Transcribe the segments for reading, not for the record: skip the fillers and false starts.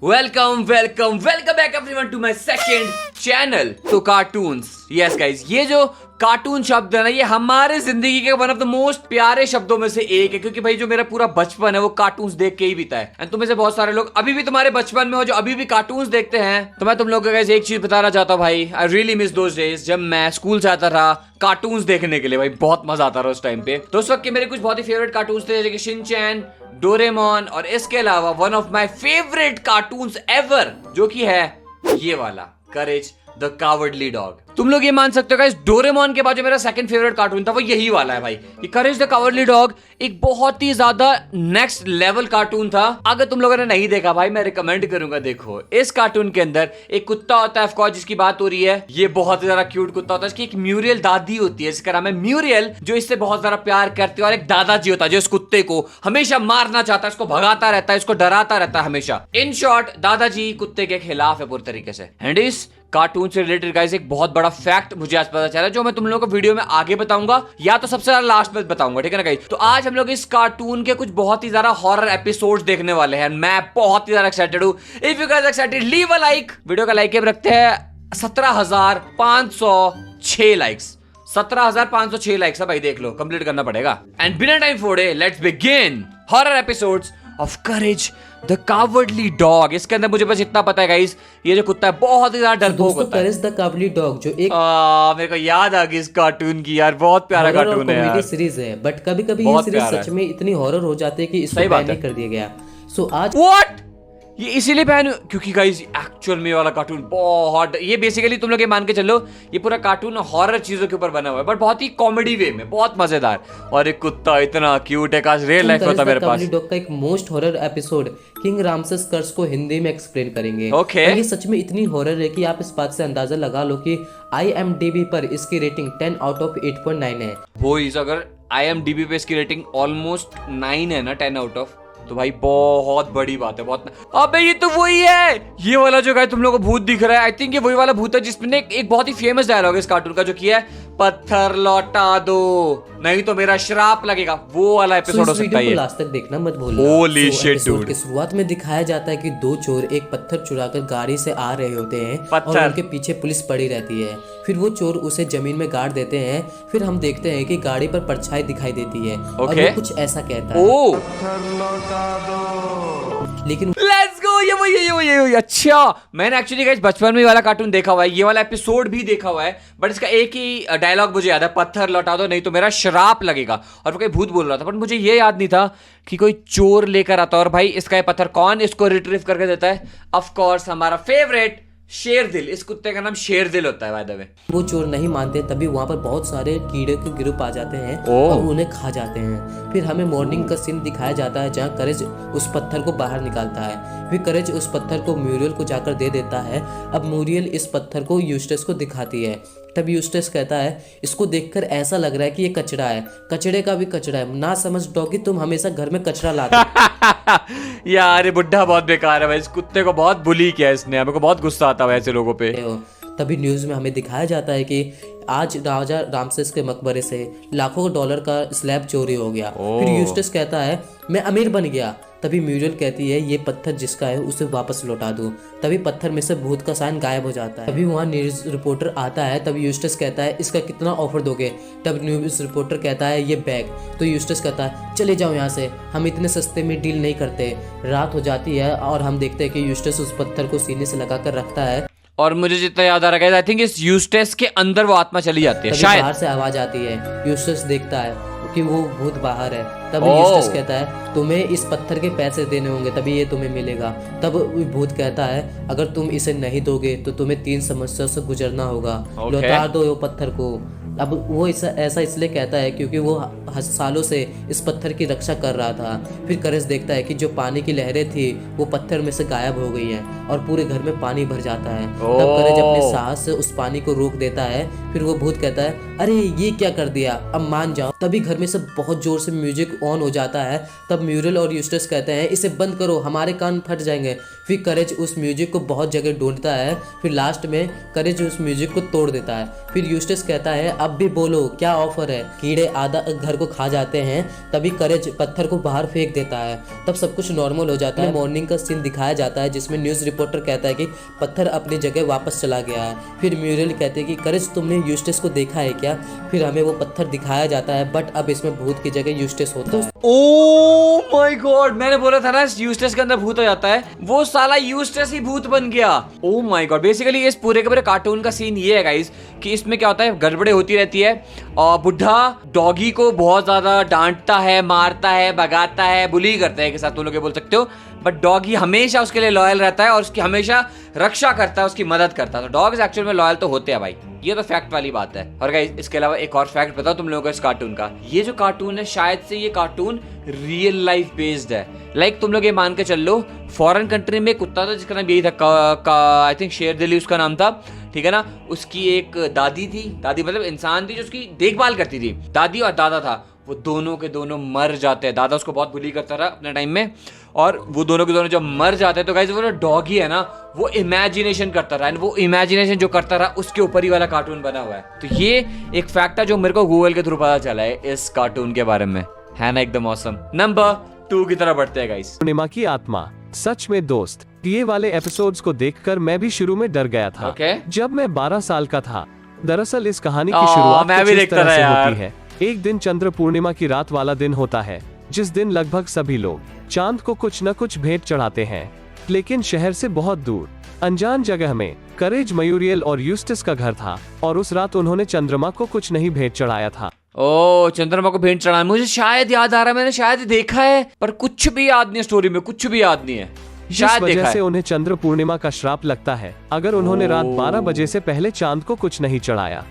Welcome back everyone to my second channel. तो cartoons, yes guys, ये जो cartoon शब्द है ना, ये हमारे जिंदगी के वन ऑफ द मोस्ट प्यारे शब्दों में से एक है, क्योंकि भाई जो मेरा पूरा बचपन है वो कार्टून्स देख के ही बीता है। एंड तुम्हें से बहुत सारे लोग अभी भी तुम्हारे बचपन में हो जो अभी भी कार्टून्स देखते हैं। तो मैं तुम लोगों को गाइस एक चीज बताना चाहता हूँ भाई, I really miss those days जब मैं स्कूल जाता था कार्टून्स देखने के लिए। भाई बहुत मजा आता था उस टाइम पे। तो उस वक्त के मेरे कुछ बहुत ही फेवरेट कार्टून्स थे, जैसे कि शिनचैन, डोरेमोन, और इसके अलावा one of my favourite cartoons ever जो कि है ये वाला, करेज द कावर्डली डॉग। तुम लोग ये मान सकते हो गाइस, डोरेमोन के बाद जो मेरा सेकंड फेवरेट कार्टून था वो यही वाला है भाई। ये करेज द कावर्डली डॉग एक बहुत ही ज्यादा नेक्स्ट लेवल कार्टून था। अगर तुम लोगों ने नहीं देखा भाई, मैं रिकमेंड करूंगा देखो। इस कार्टून के अंदर एक कुत्ता होता है, ऑफ कोर्स जिसकी बात हो रही है, ये बहुत ही ज्यादा क्यूट कुत्ता होता है। इसकी एक म्यूरियल दादी होती है, जिसका नाम है म्यूरियल, जो इससे बहुत ज्यादा प्यार करती है। और एक दादाजी होता है जो इस कुत्ते को हमेशा मारना चाहता है, इसको भगाता रहता है, इसको डराता रहता है हमेशा। इन शॉर्ट दादाजी कुत्ते के खिलाफ है पूरी तरीके से। एंड इस कार्टून से रिलेटेड गाइस एक बहुत बड़ा फैक्ट मुझे आज पता चला, जो मैं तुम लोगों को वीडियो में आगे बताऊंगा या तो सबसे ज्यादा लास्ट में बताऊंगा, ठीक है ना गाइस। तो आज हम लोग इस कार्टून के कुछ बहुत ही ज्यादा हॉरर एपिसोड्स देखने वाले हैं। मैं बहुत ही ज्यादा एक्साइटेड हूं। If you guys excited, leave a like. Video का लाइक रखते हैं 17,506 लाइक्स। 17,506 लाइक्स है भाई, देख लो, कंप्लीट करना पड़ेगा। एंड बिना टाइम फोड़े let's begin horror episodes of courage the cowardly dog. इसके अंदर मुझे बस इतना पता है गाइस, ये जो कुत्ता है बहुत ही ज्यादा डरपोक होता है। करेज द कावर्डली डॉग जो एक मेरे को याद आ गई इस कार्टून की यार, बहुत प्यारा कार्टून है यार। कॉमेडी सीरीज है, बट कभी-कभी ये सीरीज सच में इतनी हॉरर हो जाती है कि इसको बैन नहीं कर दिया गया। सो आज व्हाट, ये इसीलिए बैन क्योंकि गाइस एक्चुअल में वाला कार्टून बहुत, ये बेसिकली तुम लोग ये मान के चलो ये पूरा कार्टून हॉरर चीजों के ऊपर बना हुआ है, बट बहुत ही कॉमेडी वे में, बहुत मजेदार। और एक कुत्ता इतना क्यूट है, काश रियल लाइफ होता मेरे पास। डॉग का एक most horror episode king Ramses curse को हिंदी में एक्सप्लेन करेंगे। ओके। ये सच में इतनी हॉरर है कि आप इस बात से अंदाजा लगा लो कि IMDb पर इसकी रेटिंग 10 आउट ऑफ 8.9 है। वो इस अगर IMDb पे इसकी रेटिंग ऑलमोस्ट 9 है ना, 10 आउट ऑफ, तो भाई बहुत बड़ी बात है, बहुत। अबे ये तो वही है, ये वाला जो गाइस तुम लोगों को भूत दिख रहा है, आई थिंक ये वही वाला भूत है जिसमें एक बहुत ही फेमस डायलॉग है इस कार्टून का, जो किया है, पत्थर लौटा दो नहीं तो मेरा श्राप लगेगा। वो वाला एपिसोड हो सकता है। लास्ट तक देखना मत भूलना। Holy shit dude. के शुरुआत में दिखाया जाता है कि दो चोर एक पत्थर चुराकर गाड़ी से आ रहे होते हैं और उनके पीछे पुलिस पड़ी रहती है। फिर वो चोर उसे जमीन में गाड़ देते हैं। फिर हम देखते हैं कि गाड़ी पर परछाई दिखाई देती है और वो कुछ ऐसा कहता है, लेकिन लेट्स गो, ये वही। अच्छा, मैंने एक्चुअली गाइस बचपन में वाला कार्टून देखा हुआ है, ये वाला एपिसोड भी देखा हुआ है, बट इसका एक ही डायलॉग मुझे याद है, पत्थर लौटा दो नहीं तो मेरा श्राप लगेगा। और वो कोई भूत बोल रहा था, बट मुझे ये याद नहीं था कि कोई चोर लेकर आता। और भाई इसका ये पत्थर कौन इसको रिट्रीव करके देता है? ऑफ कोर्स हमारा फेवरेट शेरदिल। इस कुत्ते का नाम शेरदिल होता है बाय द वे। वो चोर नहीं मानते, तभी वहाँ पर बहुत सारे कीड़े के ग्रुप आ जाते हैं और उन्हें खा जाते हैं। फिर हमें मॉर्निंग का सीन दिखाया जाता है जहाँ करेज उस पत्थर को बाहर निकालता है। फिर करेज उस पत्थर को म्यूरियल को जाकर दे देता है। अब म्यूरियल इस पत्थर को यूस्टस को दिखाती है। तब यूस्टस कहता है, इसको देखकर ऐसा लग रहा है कि ये कचरा है, कचड़े का भी कचरा है, ना समझ डॉगी तुम हमेशा घर में कचरा लाते यार ये बुड्ढा बहुत बेकार है भाई, इस कुत्ते को बहुत बुली किया इसने, मेरे को बहुत गुस्सा आता है ऐसे लोगों पे। तभी न्यूज में हमें दिखाया जाता है कि आज राजा रामसेस के मकबरे से लाखों डॉलर का स्लैब चोरी हो गया। फिर यूस्टस कहता है, मैं अमीर बन गया। तभी म्यूरियल कहती है, ये पत्थर जिसका है उसे वापस लौटा दो। तभी पत्थर में से भूत का साइन गायब हो जाता है। तभी वहाँ न्यूज रिपोर्टर आता है। तब यूस्टस कहता है, इसका कितना ऑफर दोगे? तब न्यूज रिपोर्टर कहता है, ये बैग। तो यूस्टस कहता है, चले जाओ यहाँ से, हम इतने सस्ते में डील नहीं करते। रात हो जाती है और हम देखते हैं कि यूस्टस उस पत्थर को सीने से लगाकर रखता है। और मुझे जितना याद आ रहा है, आई थिंक इस यूस्टस के अंदर वो आत्मा चली जाती है शायद। बाहर से आवाज आती है, यूस्टस देखता है कि वो भूत बाहर है। तभी यूस्टस कहता है, तुम्हें इस पत्थर के पैसे देने होंगे तभी ये तुम्हें मिलेगा। तब भूत कहता है, अगर तुम इसे नहीं दोगे तो तुम्हें 3 समस्याओं से गुजरना होगा। लौटा दो वो पत्थर को। अब वो ऐसा इसलिए कहता है क्योंकि वो सालों से इस पत्थर की रक्षा कर रहा था। फिर करेज देखता है कि जो पानी की लहरें थी वो पत्थर में से गायब हो गई हैं और पूरे घर में पानी भर जाता है। तब करेज अपने साहस से उस पानी को रोक देता है। फिर वो भूत कहता है, अरे ये क्या कर दिया, अब मान जाओ। तभी घर में से बहुत जोर से म्यूजिक ऑन हो जाता है। तब म्यूरियल और यूस्टस कहते हैं, इसे बंद करो, हमारे कान फट जाएंगे। फिर करेज उस म्यूजिक को बहुत जगह ढूंढता है। फिर लास्ट में करेज उस म्यूजिक को तोड़ देता है। फिर यूस्टस कहता है, अब भी बोलो क्या ऑफर है। कीड़े आधा घर को खा जाते हैं, तभी करेज पत्थर को बाहर फेंक देता है, तब सब कुछ नॉर्मल हो जाता है। मॉर्निंग का सीन दिखाया जाता है जिसमें न्यूज़ रिपोर्टर कहता है कि पत्थर अपनी जगह वापस चला गया है। फिर म्यूरियल कहते हैं कि करेज तुमने यूस्टस को देखा है क्या। फिर हमें वो पत्थर दिखाया जाता है, बट अब इसमें भूत की जगह यूस्टस होता है। ओह माय गॉड, मैंने बोला था ना यूस्टस के अंदर भूत हो जाता है, वो साला यूस्टस ही भूत बन गया। ओह माय गॉड, बेसिकली इस पूरे के पूरे कार्टून का सीन ये है गाइस कि इसमें क्या होता है, गड़बड़े होती रहती है और बुढ़ा डॉगी को बहुत ज्यादा डांटता है, मारता है, भगाता है, बुली करता है के साथ तुम लोग बोल सकते हो, बट डॉगी हमेशा उसके लिए लॉयल रहता है और उसकी हमेशा रक्षा करता है, उसकी मदद करता है। तो डॉग्स एक्चुअल में लॉयल तो होते हैं भाई, ये तो फैक्ट वाली बात है। और गाइस इसके अलावा एक और फैक्ट बताओ तुम लोगों को इस कार्टून का, ये जो कार्टून है शायद से ये कार्टून रियल लाइफ बेस्ड है। लाइक तुम लोग ये मान के चल लो, फॉरेन कंट्री में एक कुत्ता था जिसका नाम यही था, आई थिंक शेर दिली उसका नाम था, ठीक है ना। उसकी एक दादी थी, दादी मतलब इंसान थी जो उसकी देखभाल करती थी, दादी और दादा था, वो दोनों के दोनों मर जाते हैं। दादा उसको बहुत बुली करता रहा अपने टाइम में, और वो दोनों के दोनों जब मर जाते हैं तो गाइस वो जो डॉगी है ना वो इमेजिनेशन करता रहा, वो इमेजिनेशन जो करता रहा उसके ऊपर ही वाला कार्टून बना हुआ है। तो ये एक फैक्ट है जो मेरे को गूगल के थ्रू पता चला है इस कार्टून के बारे में, है ना, एकदम ऑसम। नंबर 2 की तरफ बढ़ते हैं गाइस। पूर्णिमा की आत्मा। सच में दोस्त, ये वाले एपिसोड्स को देखकर मैं भी शुरू में डर गया था। जब मैं 12 साल का था। दरअसल इस कहानी की शुरुआत मैं भी देखता तरह से यार। होती है। एक दिन चंद्र पूर्णिमा की रात वाला दिन होता है, जिस दिन लगभग सभी लोग चांद को कुछ न कुछ भेंट चढ़ाते हैं। लेकिन शहर से बहुत दूर अनजान जगह में करेज, मयूरियल और यूस्टस का घर था, और उस रात उन्होंने चंद्रमा को कुछ नहीं भेंट चढ़ाया था। ओ, चंद्रमा को भेंट चढ़ाना मुझे शायद याद आ रहा है, मैंने शायद देखा है, पर कुछ भी याद नहीं है, स्टोरी में कुछ भी याद नहीं है। जिस वजह से उन्हें चंद्र पूर्णिमा का श्राप लगता है। अगर उन्होंने रात 12 बजे से पहले चांद को कुछ नहीं चढ़ाया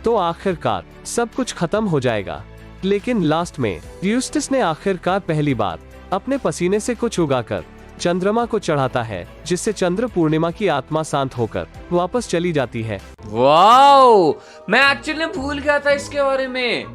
तो आखिरकार सब कुछ खत्म हो जाएगा। लेकिन लास्ट में यूस्टस ने आखिरकार पहली बार अपने पसीने से कुछ उगाकर चंद्रमा को चढ़ाता है, जिससे चंद्र पूर्णिमा की आत्मा शांत होकर वापस चली जाती है। वाओ, मैं एक्चुअली भूल गया था इसके बारे में।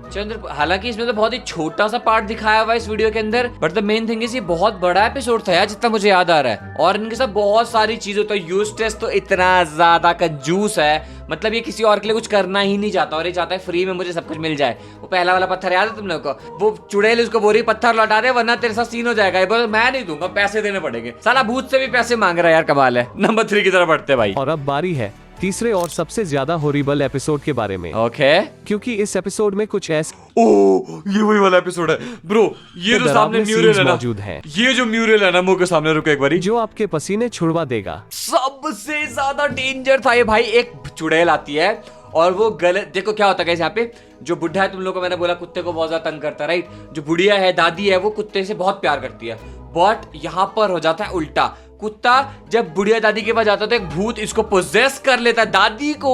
हालांकि इसमें तो बहुत ही छोटा सा पार्ट दिखाया हुआ है इस वीडियो के अंदर, but the main thing is ये बहुत बड़ा एपिसोड था यार, जितना मुझे याद आ रहा है। और इनके साथ बहुत सारी चीजें, तो यूस्टस तो इतना ज्यादा कंजूस है, मतलब ये किसी और के लिए कुछ करना ही नहीं चाहता, और ये चाहता है फ्री में मुझे सब कुछ मिल जाए। वो पहला वाला पत्थर याद है तुम लोग को, वो चुड़ैल उसको बोल रही पत्थर लौटा दे वरना तेरे साथ सीन हो जाएगा। ये बोल मैं नहीं दूंगा, पैसे देने पड़ेंगे। साला भूत से भी पैसे मांग रहा है यार, कमाल है। नंबर 3 की तरफ बढ़ते भाई। और अब बारी है तीसरे और सबसे ज्यादा हॉरिबल एपिसोड के बारे में। ओके, क्योंकि इस एपिसोड में कुछ ऐसे ये वही वाला एपिसोड है ब्रो। ये जो सामने म्यूरल है ना, मौजूद है, ये जो म्यूरल है ना मुंह के सामने, रुको एक बारी, जो आपके पसीने छुड़वा देगा। सबसे ज्यादा डेंजर था ये भाई। एक चुड़ैल आती है और वो गलत, देखो क्या होता है यहाँ पे, जो बुढ़ा है तुम लोगों को मैंने बोला कुत्ते को बहुत ज्यादा तंग करता है, राइट। जो बुढ़िया है, दादी है, वो कुत्ते से बहुत प्यार करती है, बट यहाँ पर हो जाता है उल्टा। कुत्ता जब बुढ़िया दादी के पास जाता है तो एक भूत इसको पोजेस कर लेता है, दादी को,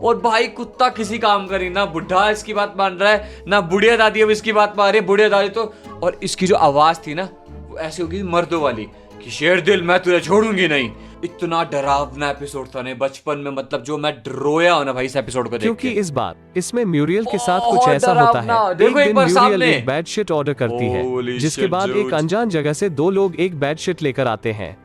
और भाई कुत्ता किसी काम का नहीं, ना बुढ़ा इसकी बात मान रहा है ना बुढ़िया दादी अब इसकी बात मान रही है। बुढ़िया दादी तो, और इसकी जो आवाज थी ना वो ऐसी होगी मर्दों वाली कि शेर दिल मैं तुझे छोड़ूंगी नहीं। इतना डरावना एपिसोड था ना बचपन में, मतलब जो मैं रोया हूं ना भाई इस एपिसोड को देख के। क्योंकि इस बार इसमें म्यूरियल के साथ कुछ ऐसा होता है। देखो एक बार म्यूरियल एक बेडशीट ऑर्डर करती है, जिसके बाद एक अनजान जगह से 2 लोग एक बेडशीट लेकर आते हैं।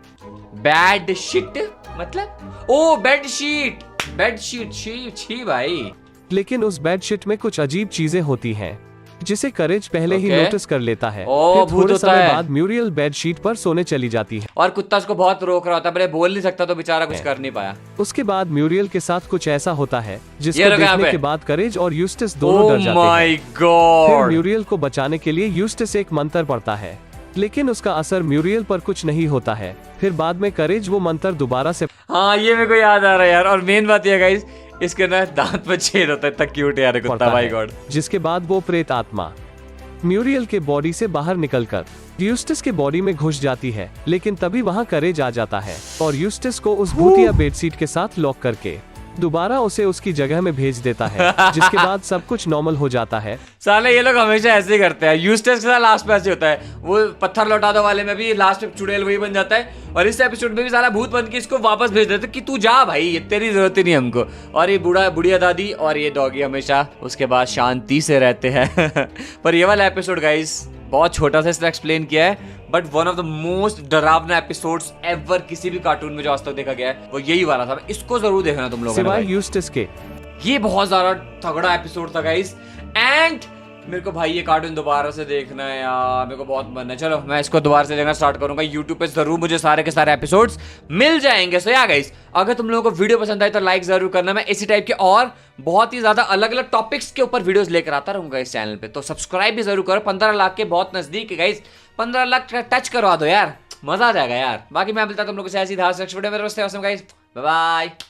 बेडशीट मतलब ओ बेडशीट, बेडशीट छी भाई। लेकिन उस बेडशीट में कुछ अजीब चीजें होती हैं, जिसे करेज पहले ही नोटिस कर लेता है। फिर थोड़े समय बाद म्यूरियल बेडशीट पर सोने चली जाती है, और कुत्ता उसको बहुत रोक रहा होता है, बोल नहीं सकता तो बेचारा कुछ कर नहीं पाया। उसके बाद म्यूरियल के साथ कुछ ऐसा होता है जिसको देखने के बाद करेज और यूस्टस दोनों डर जाते हैं। फिर म्यूरियल को बचाने के लिए यूस्टस एक मंत्र पढ़ता है, लेकिन उसका असर म्यूरियल पर कुछ नहीं होता है। फिर बाद में करेज वो मंत्र दोबारा से, हाँ ये मेरे को याद आ रहा है यार। और मेन बात ये गाइस, इसके ना दांत पर छेद होता है, इतना क्यूट यार कुत्ता, माय गॉड। जिसके बाद वो प्रेत आत्मा म्यूरियल के बॉडी से बाहर निकलकर यूस्टस के बॉडी में घुस जाती है। लेकिन तभी वहां करेज आ जाता है और यूस्टस को उस भूतिया बेडशीट के साथ लॉक करके दोबारा उसे उसकी जगह में भेज देता है, जिसके बाद सब कुछ नॉर्मल हो जाता है। साले ये लोग हमेशा ऐसे ही करते हैं। यूस्टस के साथ लास्ट में ऐसे होता है, वो पत्थर लौटा दो वाले में भी लास्ट में चुड़ैल वही बन जाता है, और इस एपिसोड में भी साला भूत बन के इसको वापस भेज देते कि तू जा भाई, तेरी जरूरत ही नहीं हमको। और ये बुढ़िया दादी और ये डॉगी हमेशा उसके बाद शांति से रहते हैं। पर ये वाला एपिसोड गाइस बहुत छोटा सा इसने एक्सप्लेन किया है, but one of the most डरावना एपिसोड्स एवर किसी भी कार्टून में जो आज तक देखा गया है वो यही वाला था। इसको जरूर देखना तुम लोगों ने। सिवाय यूस्टस के ये बहुत ज्यादा तगड़ा एपिसोड था गाइस। एंड मेरे को भाई ये कार्टून दोबारा से देखना है यार, मेरे को बहुत मन है। चलो मैं इसको दोबारा से देखना स्टार्ट करूंगा। यूट्यूब पे जरूर मुझे सारे के सारे एपिसोड्स मिल जाएंगे। सो या गाइस, अगर तुम लोगों को वीडियो पसंद आई तो लाइक जरूर करना। मैं इसी टाइप के और बहुत ही ज्यादा अलग अलग टॉपिक्स के ऊपर वीडियोस लेकर आता रहूंगा इस चैनल पे। तो सब्सक्राइब भी जरूर करो। 15 लाख के बहुत नजदीक है गाइस, 15 लाख टच करवा दो यार, मजा आ जाएगा यार। बाकी मैं मिलता तुम लोगों से ऐसी धार नेक्स्ट वीडियो में। Bye bye.